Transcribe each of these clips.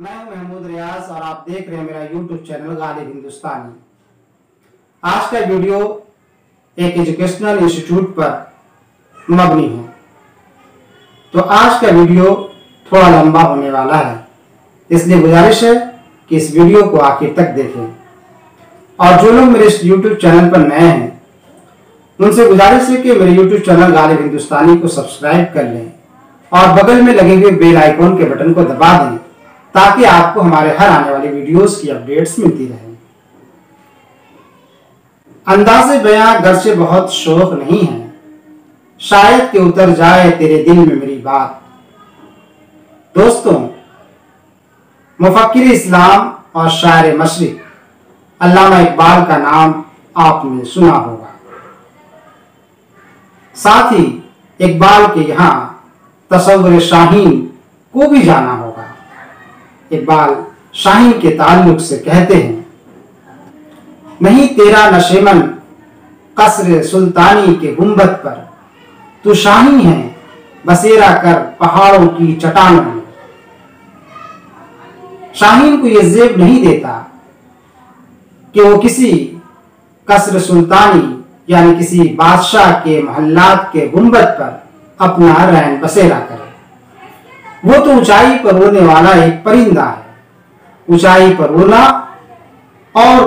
मैं हूं महमूद रियाज और आप देख रहे हैं मेरा YouTube चैनल गालिब हिंदुस्तानी। आज का वीडियो एक एजुकेशनल इंस्टीट्यूट पर मबनी है, तो आज का वीडियो थोड़ा लंबा होने वाला है, इसलिए गुजारिश है कि इस वीडियो को आखिर तक देखें। और जो लोग मेरे इस YouTube चैनल पर नए हैं उनसे गुजारिश है कि मेरे YouTube चैनल गालिब हिंदुस्तानी को सब्सक्राइब कर लें और बगल में लगे हुए बेल आइकॉन के बटन को दबा दें ताकि आपको हमारे हर आने वाली वीडियोस की अपडेट्स मिलती रहे। अंदाज़े बयां गर्चे बहुत शौक नहीं है, शायद कि उतर जाए तेरे दिल में मेरी बात। दोस्तों, मुफक्किर इस्लाम और शायर मशरिक अल्लामा इकबाल का नाम आपने सुना होगा। साथ ही इकबाल के यहाँ तसव्वुर शाहीन को भी जाना होगा। इकबाल शाहीन के ताल्लुक से कहते हैं, नहीं तेरा नशेमन कसर सुल्तानी के गुंबद पर, तू शाही है बसेरा कर पहाड़ों की चट्टानों में। शाहीन को यह जेब नहीं देता कि वो किसी कसर सुल्तानी यानी किसी बादशाह के महल्लात के गुंबद पर अपना रैन बसेरा करे। वो तो ऊंचाई पर उड़ने वाला एक परिंदा है। ऊंचाई पर उड़ना और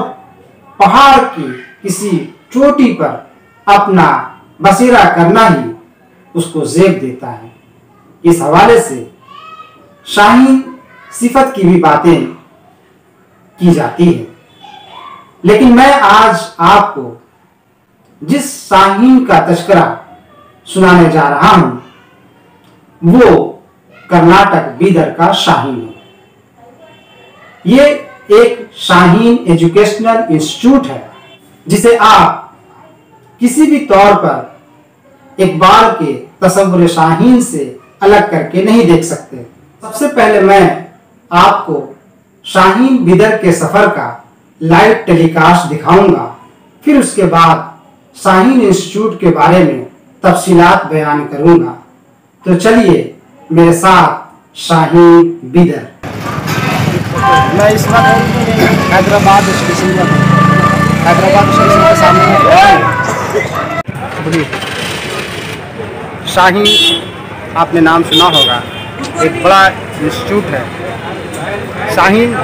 पहाड़ की किसी चोटी पर अपना बसेरा करना ही उसको जेब देता है। इस हवाले से शाहीन सिफत की भी बातें की जाती है, लेकिन मैं आज आपको जिस शाहीन का तस्करा सुनाने जा रहा हूं वो कर्नाटक बीदर का शाहीन है। ये एक शाहीन एजुकेशनल इंस्टीट्यूट है जिसे आप किसी भी तौर पर इकबाल के तसव्वुर शाहीन से अलग करके नहीं देख सकते। सबसे पहले मैं आपको शाहीन बीदर के सफर का लाइव टेलीकास्ट दिखाऊंगा, फिर उसके बाद शाहीन इंस्टीट्यूट के बारे में तफसीलात बयान करूंगा। तो चलिए मेरे साथ शाहीन बीदर। मैं इस वक्त हैदराबाद स्टेशन पर हूँ। हैदराबाद स्टेशन के सामने शाहीन आपने नाम सुना होगा, एक बड़ा इंस्टीट्यूट है। शाहीन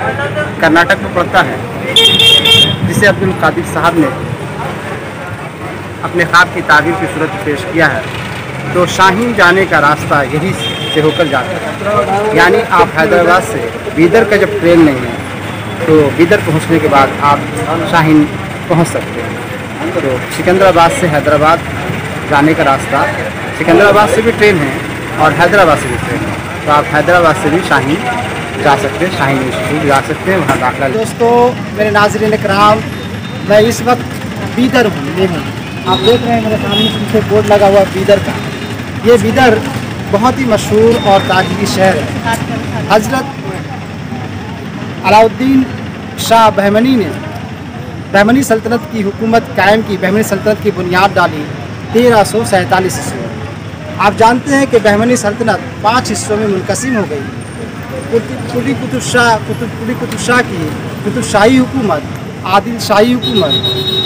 कर्नाटक में पड़ता है, जिसे अब्दुल कादिर साहब ने अपने ख्वाब की ताबीर की सूरत पेश किया है। तो शाहीन जाने का रास्ता यही से होकर जाता है, यानी आप हैदराबाद से बीदर का जब ट्रेन नहीं है तो बीदर पहुंचने के बाद आप शाहीन पहुंच सकते हैं। तो सिकंदराबाद से हैदराबाद जाने का रास्ता, सिकंदराबाद से भी ट्रेन है और हैदराबाद से भी ट्रेन है, तो आप हैदराबाद से भी शाहीन जा सकते हैं, शाहीन इंस्टीट्यूट जा सकते हैं, वहाँ दाखिला। दोस्तों मेरे नाज़रीन इकराम, मैं इस वक्त बीदर हूँ। आप देख रहे हैं मेरे सामने पीछे बोर्ड लगा हुआ बीदर का। ये बीदर बहुत ही मशहूर और तारीखी शहर है। हज़रत अलाउद्दीन शाह बहमनी ने बहमनी सल्तनत की हुकूमत कायम की, बहमनी सल्तनत की बुनियाद डाली 1347 ईस्वी में। आप जानते हैं कि बहमनी सल्तनत 5 हिस्सों में मुनक़सिम हो गई। कुली कुतुब शाह की कुतुब शाही हुकूमत, आदिल शाही हुकूमत,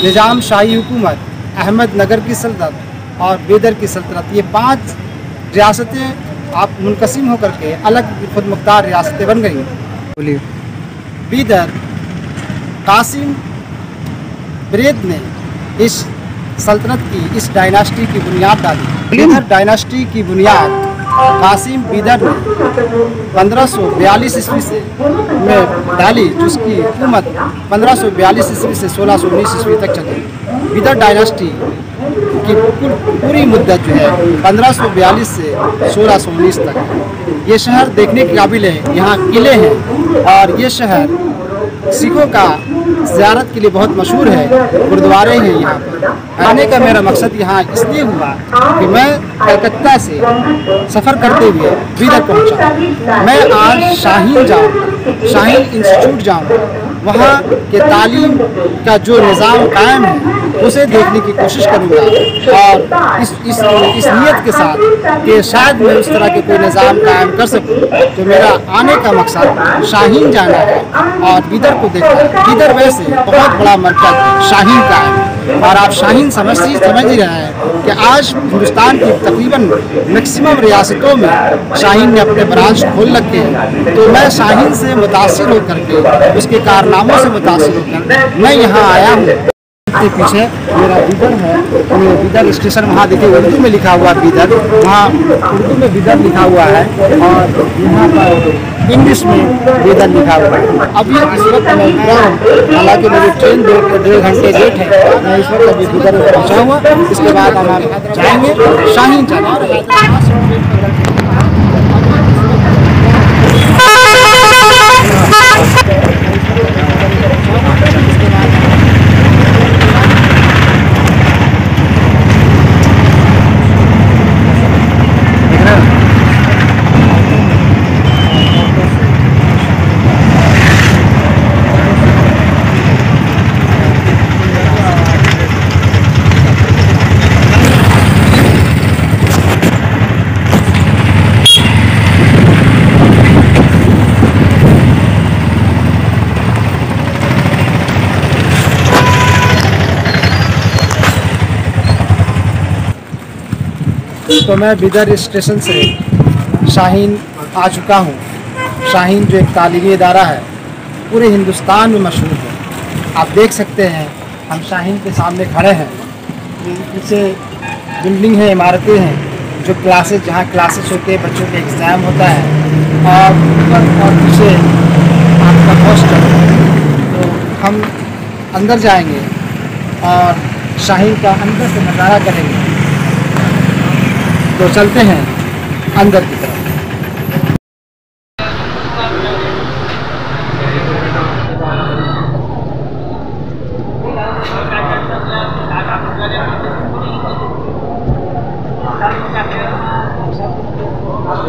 निज़ाम शाही हुकूमत, अहमद नगर की सल्तनत और बीदर की सल्तनत, ये 5 रियासतें आप मुनक़सिम होकर के अलग खुद मुख्तार रियासतें बन गई। बोलिए। बीदर कासिम ब्रेद ने इस सल्तनत की, इस डायनास्टी की बुनियाद डाली। बीदर डायनास्टी की बुनियाद कासिम बीदर ने 1542 ईस्वी से में डाली, जिसकी हुकूमत 1542 ईस्वी से 1619 ईस्वी तक चली। बीदर डायनास्टी की पूरी मुद्दत जो है 1542 से 1619 तक है। ये शहर देखने के काबिल है, यहाँ किले हैं और ये शहर सिखों का ज़ियारत के लिए बहुत मशहूर है, गुरुद्वारे हैं यहाँ पर। आने का मेरा मकसद यहाँ इसलिए हुआ कि मैं कलकत्ता से सफ़र करते हुए बीदर पहुँचा। मैं आज शाहीन जाऊँ, शाहीन इंस्टीट्यूट जाऊँ, वहाँ के तालीम का जो निज़ाम कायम है उसे देखने की कोशिश करूँगा और इस नीयत के साथ कि शायद मैं उस तरह के कोई निज़ाम कायम कर सकूँ। तो मेरा आने का मकसद शाहीन जाना है और बीदर को देखना है। बीदर वैसे बहुत बड़ा मरकज़ शाहीन का है और आप शाहीन समझ ही रहे हैं कि आज हिंदुस्तान की तकरीबन मैक्सिमम रियासतों में शाहीन ने अपने ब्रांच खोल रखे हैं। तो मैं शाहीन से मुतासिर होकर के, उसके कारनामों से मुतासिर होकर मैं यहाँ आया हूँ। के पीछे मेरा बीदर है, तो बीदर स्टेशन वहाँ देखिए उर्दू में लिखा हुआ बीदर, वहाँ उर्दू में बीदर लिखा हुआ है और यहाँ पर इंग्लिश में बीदर लिखा हुआ है। अभी इस वक्त मैं उतरा हूँ, हालांकि मेरी ट्रेन 1.5 घंटे लेट है। मैं इस वक्त अभी बीदर में पहुँचा हुआ, इसके बाद हम जाएंगे शाहीन जाना। तो मैं बीदर स्टेशन से शाहीन आ चुका हूँ। शाहीन जो एक तालीमी इदारा है, पूरे हिंदुस्तान में मशहूर है। आप देख सकते हैं हम शाहीन के सामने खड़े हैं। पीछे बिल्डिंग है, इमारतें हैं, जो क्लासेस जहाँ क्लासेस होते हैं, बच्चों के एग्ज़ाम होता है और ऊपर और पीछे आपका हॉस्टल। तो हम अंदर जाएंगे और शाहीन का अंदर से नज़ारा करेंगे। तो चलते हैं अंदर की तरफ।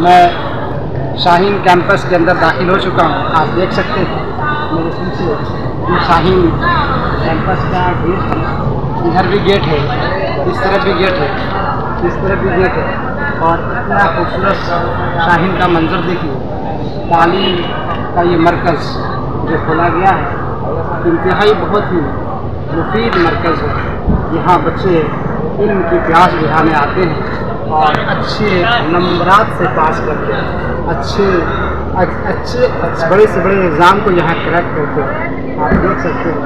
मैं शाहीन कैंपस के अंदर दाखिल हो चुका हूँ। आप देख सकते हैं मेरे पीछे ये शाहीन कैंपस का गेट है। इधर भी गेट है, इस तरफ भी गेट है, इस तरफ भी गेट है और इतना खूबसूरत शाहीन का मंजर देखिए। तालीम का ये मरकज़ जो खोला गया है, इंतहाई बहुत ही मुफीद मरकज़ है। यहाँ बच्चे इल्म की प्यास बुझाने आते हैं और अच्छे नंबरात से पास करते हैं, अच्छे बड़े से बड़े एग्ज़ाम को यहाँ क्रैक करते हैं। आप देख सकते हैं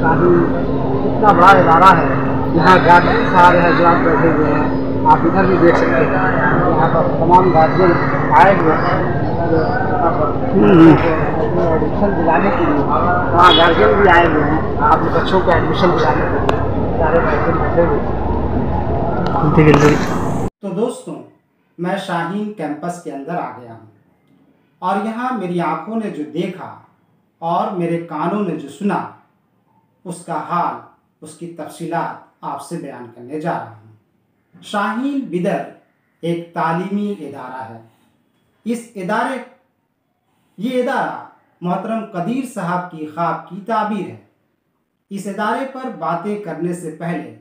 शाहीन कितना बड़ा इदारा है। यहाँ गार्जियन सारे हज़रात बैठे हुए हैं। आप इधर भी देख सकते हैं, यहाँ पर तमाम गार्जियन आए हुए हैं एडमिशन दिलाने के लिए। वहाँ गार्जियन भी आए हुए हैं अपने बच्चों को एडमिशन दिलाने के लिए। सारे गार्जियन बैठे हुए। तो दोस्तों, मैं शाहीन कैंपस के अंदर आ गया हूँ और यहाँ मेरी आंखों ने जो देखा और मेरे कानों ने जो सुना, उसका हाल, उसकी तफसीलात आपसे बयान करने जा रहा हूँ। शाहीन बिदर एक तालीमी इदारा है। ये इदारा मोहतरम कदीर साहब की ख्वाब की ताबीर है। इस इदारे पर बातें करने से पहले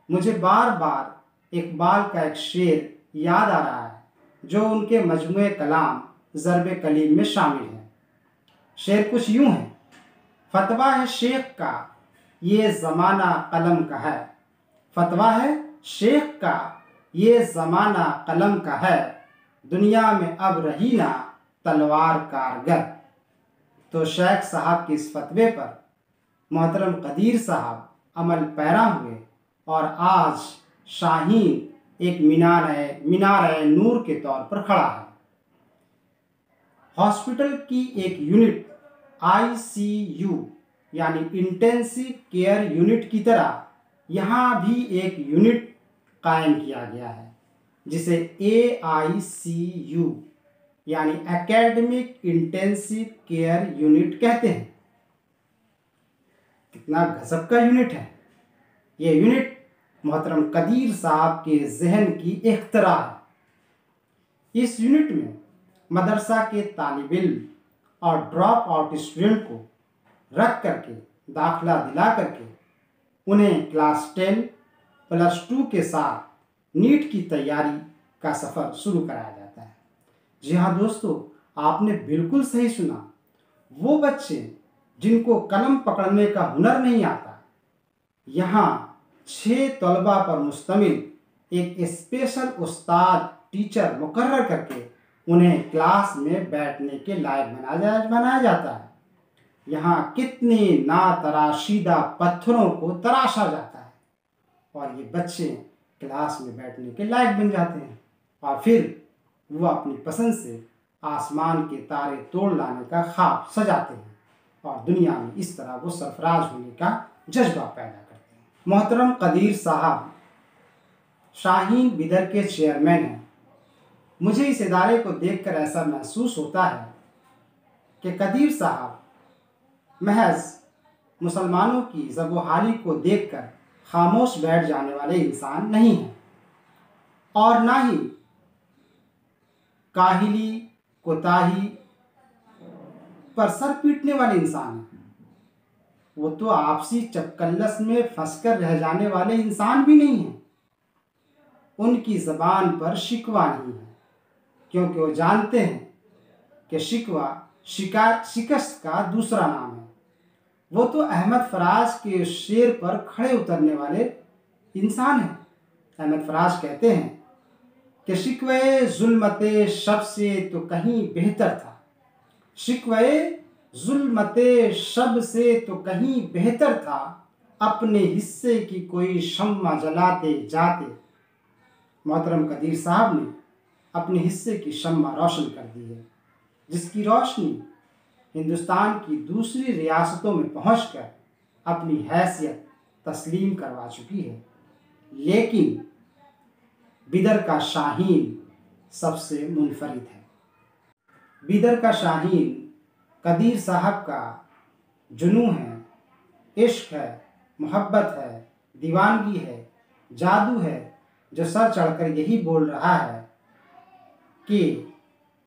मुझे बार बार इकबाल का एक शेर याद आ रहा है, जो उनके मजमूए कलाम ज़र्ब कलीम में शामिल है। शेर कुछ यूँ है: फतवा है शेख का ये ज़माना कलम का है, फतवा है शेख का ये ज़माना कलम का है, दुनिया में अब रही ना तलवार कारगर। तो शेख साहब के इस फतवे पर मोहतरम कदीर साहब अमल पैरा हुए और आज शाहीन एक मीनार नूर के तौर पर खड़ा है। हॉस्पिटल की एक यूनिट ICU यानी इंटेंसिव केयर यूनिट की तरह यहाँ भी एक यूनिट कायम किया गया है, जिसे AICU यानी एकेडमिक इंटेंसिव केयर यूनिट कहते हैं। कितना गजब का यूनिट है ये यूनिट। मोहतरम कदीर साहब के जहन की इख्तरा है। इस यूनिट में मदरसा के तालिब इल्म और ड्रॉप आउट स्टूडेंट को रख करके, दाखिला दिला करके उन्हें क्लास 10 प्लस 2 के साथ नीट की तैयारी का सफ़र शुरू कराया जाता है। जी हाँ दोस्तों, आपने बिल्कुल सही सुना। वो बच्चे जिनको कलम पकड़ने का हुनर नहीं आता, यहाँ 6 तलबा पर मुश्तमिल एक स्पेशल उस्ताद टीचर मुकर्रर करके उन्हें क्लास में बैठने के लायक बनाया जाता है। यहाँ कितने नातराशीदा पत्थरों को तराशा जाता है और ये बच्चे क्लास में बैठने के लायक बन जाते हैं और फिर वो अपनी पसंद से आसमान के तारे तोड़ लाने का ख्वाब सजाते हैं और दुनिया में इस तरह वो सरफराज होने का जज्बा पैदा करते हैं। मोहतरम कदीर साहब शाहीन बिदर के चेयरमैन हैं। मुझे इस इदारे को देखकर ऐसा महसूस होता है कि कदीर साहब महज मुसलमानों की ज़बोहाली को देखकर खामोश बैठ जाने वाले इंसान नहीं हैं और ना ही काहिली कोताही पर सर पीटने वाले इंसान हैं। वो तो आपसी चपकल्लस में फंसकर रह जाने वाले इंसान भी नहीं हैं। उनकी ज़बान पर शिकवा नहीं है, क्योंकि वो जानते हैं कि शिकवा शिकस्त का दूसरा नाम है। वो तो अहमद फराज के शेर पर खड़े उतरने वाले इंसान हैं। अहमद फराज कहते हैं कि शिकवे जुल्मते शब से तो कहीं बेहतर था, शिकवे जुल्मते शब से तो कहीं बेहतर था, अपने हिस्से की कोई शम्मा जलाते जाते। मोहतरम कदीर साहब ने अपने हिस्से की शम्मा रोशन कर दी है, जिसकी रोशनी हिंदुस्तान की दूसरी रियासतों में पहुंचकर अपनी हैसियत तस्लीम करवा चुकी है। लेकिन बिदर का शाहीन सबसे मुनफरिद है। बिदर का शाहीन कदीर साहब का जुनून है, इश्क है, मोहब्बत है, दीवानगी है, जादू है, जो सर चढ़कर यही बोल रहा है कि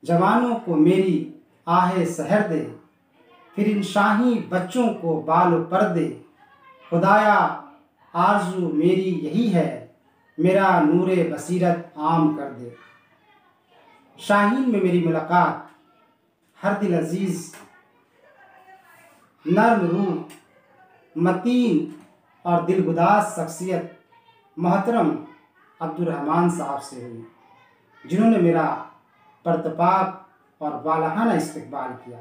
जवानों को मेरी आहे सहर दे, फिर इन शाही बच्चों को बाल पर दे। खुदाया आरज़ू मेरी यही है, मेरा नूरे बसीरत आम कर दे। शाहीन में मेरी मुलाकात हर दिल अजीज़, नर्म रूह, मतीन और दिलगुदाज शख्सियत मोहतरम अब्दुर्रहमान साहब से हुई, जिन्होंने मेरा परतपाक और वालहाना इस्तकबाल किया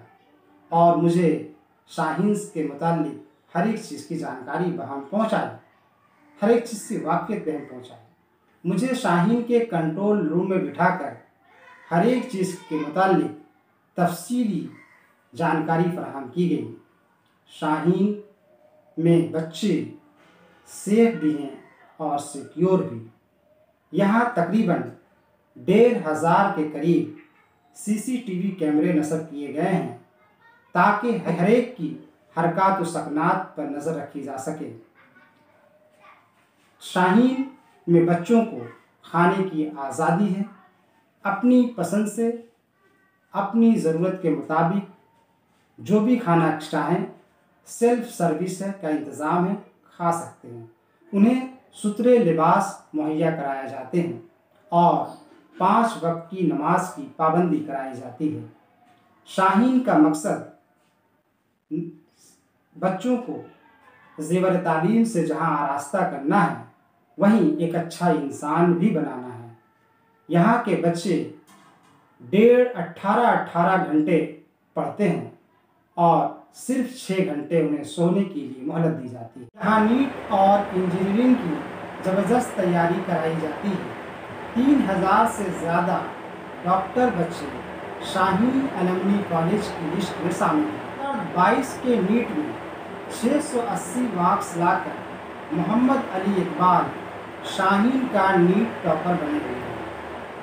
और मुझे शाहीन के मुताल्लिक हर एक चीज़ की जानकारी बहम पहुँचाई, हर एक चीज़ से वाक़ियत बहम पहुँचाई। मुझे शाहीन के कंट्रोल रूम में बिठाकर हर एक चीज़ के मुताल्लिक तफसीली जानकारी फराहम की गई। शाहीन में बच्चे सेफ भी हैं और सिक्योर भी। यहाँ तकरीबन 1500 के करीब CCTV कैमरे नस्ब किए गए हैं ताकि हर एक की हरकत व सकनात पर नज़र रखी जा सके। शाहीन में बच्चों को खाने की आज़ादी है, अपनी पसंद से अपनी ज़रूरत के मुताबिक जो भी खाना चाहें, सेल्फ सर्विस का इंतज़ाम है, खा सकते हैं। उन्हें सुथरे लिबास मुहैया कराए जाते हैं और 5 वक्त की नमाज की पाबंदी कराई जाती है। शाहीन का मकसद बच्चों को ज़ेवर तालीम से जहाँ आरास्ता करना है, वहीं एक अच्छा इंसान भी बनाना है। यहाँ के बच्चे 18 घंटे पढ़ते हैं और सिर्फ 6 घंटे उन्हें सोने के लिए मोहलत दी जाती है। यहाँ नीट और इंजीनियरिंग की ज़बरदस्त तैयारी कराई जाती है। 3000 से ज़्यादा डॉक्टर बच्चे शाहीन अलमनी कॉलेज की लिस्ट में शामिल हैं। 2022 के नीट में 680 मार्क्स लाकर मोहम्मद अली इकबाल शाहीन का नीट टॉपर बने हुए हैं।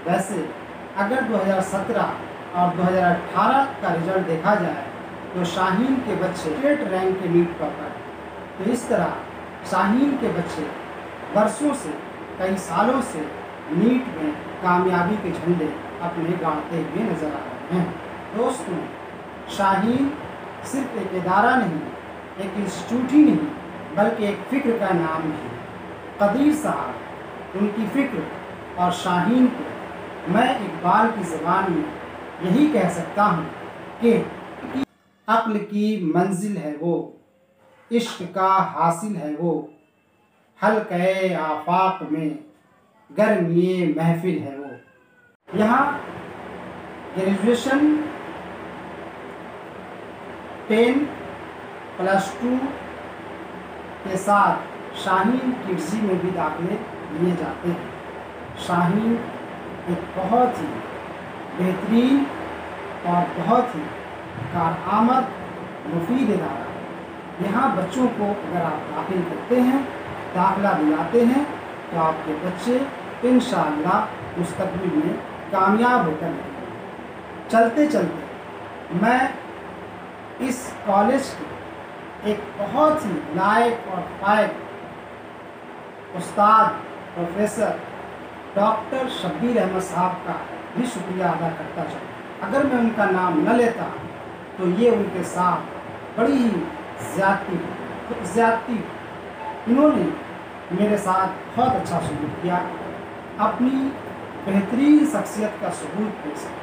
वैसे अगर 2017 और 2018 का रिजल्ट देखा जाए तो शाहीन के बच्चे स्टेट रैंक के नीट टॉपर हैं। तो इस तरह शाहीन के बच्चे वर्षों से, कई सालों से नीट में कामयाबी के झंडे अपने गाड़ते हुए नजर आ रहे हैं। दोस्तों, शाहीन सिर्फ एक इदारा नहीं, एक इंस्टीट्यूट ही नहीं, बल्कि एक फ़िक्र का नाम है। कदीर साहब, उनकी फ़िक्र और शाहीन को मैं इकबाल की ज़बान में यही कह सकता हूँ कि अक्ल की मंजिल है वो, इश्क का हासिल है वो, हल्क़े आफाक में गर्मी महफिल है वो। यहाँ ग्रेजुएशन 10+2 के साथ शाहीन किड्सी में भी दाखिले लिए जाते हैं। शाहीन एक बहुत ही बेहतरीन और बहुत ही कारआमद मुफीद इदारा है। यहाँ बच्चों को अगर आप दाखिल करते हैं, दाखिला दिलाते हैं, तो आपके बच्चे इंशाअल्लाह मुस्तक़बिल में कामयाब होकर निकलेंगे। चलते चलते मैं इस कॉलेज के एक बहुत ही लायक और फायक उस्ताद प्रोफेसर डॉक्टर शब्बीर अहमद साहब का भी शुक्रिया अदा करता चलूँ। अगर मैं उनका नाम न लेता तो ये उनके साथ बड़ी ही ज़्यादती। इन्होंने मेरे साथ बहुत अच्छा सलूक किया, अपनी बेहतरीन शख्सियत का सबूत पेश किया,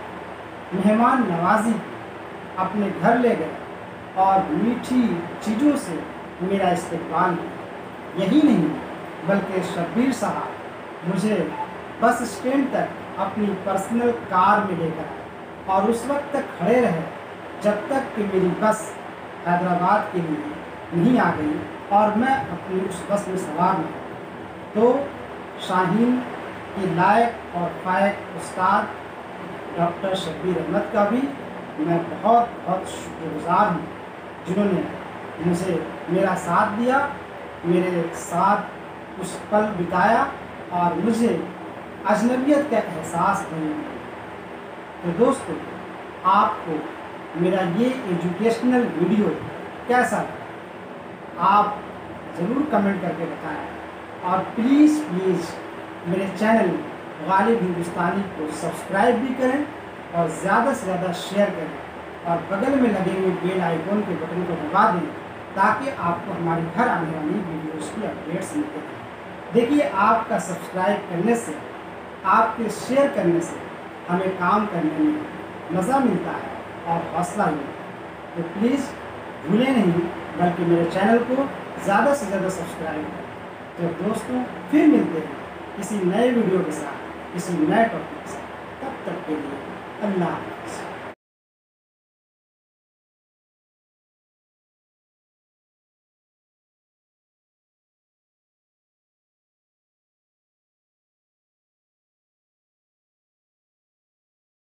मेहमान नवाजी अपने घर ले गए और मीठी चीज़ों से मेरा इस्तकबाल किया। यही नहीं बल्कि शब्बीर साहब मुझे बस स्टैंड तक अपनी पर्सनल कार में लेकर आए और उस वक्त तक खड़े रहे जब तक कि मेरी बस हैदराबाद के लिए नहीं आ गई और मैं अपनी उस बस में सवार न हुआ। तो शाहीन के लायक और फायक उस्ताद डॉक्टर शब्बीर अहमद का भी मैं बहुत बहुत शुक्रगुज़ार हूँ, जिन्होंने मुझे मेरा साथ दिया, मेरे साथ उस पल बिताया और मुझे अजनबियत का एहसास नहीं हुआ। तो दोस्तों, आपको मेरा ये एजुकेशनल वीडियो कैसा लगा आप ज़रूर कमेंट करके बताएं और प्लीज़ मेरे चैनल गालिब हिंदुस्तानी को सब्सक्राइब भी करें और ज़्यादा से ज़्यादा शेयर करें और बगल में लगे हुए बेल आइकॉन के बटन को दबा दें ताकि आपको हमारी घर आने वाली वीडियोज़ की अपडेट्स मिलते रहें। देखिए, आपका सब्सक्राइब करने से, आपके शेयर करने से हमें काम करने में मज़ा मिलता है और हौसला मिलता है। तो प्लीज़ भूलें नहीं, बल्कि मेरे चैनल को ज़्यादा से ज़्यादा सब्सक्राइब करें। तो दोस्तों, फिर मिलते हैं किसी नए वीडियो के साथ, किसी नए टॉपिक के साथ। तब तक के लिए अल्लाह।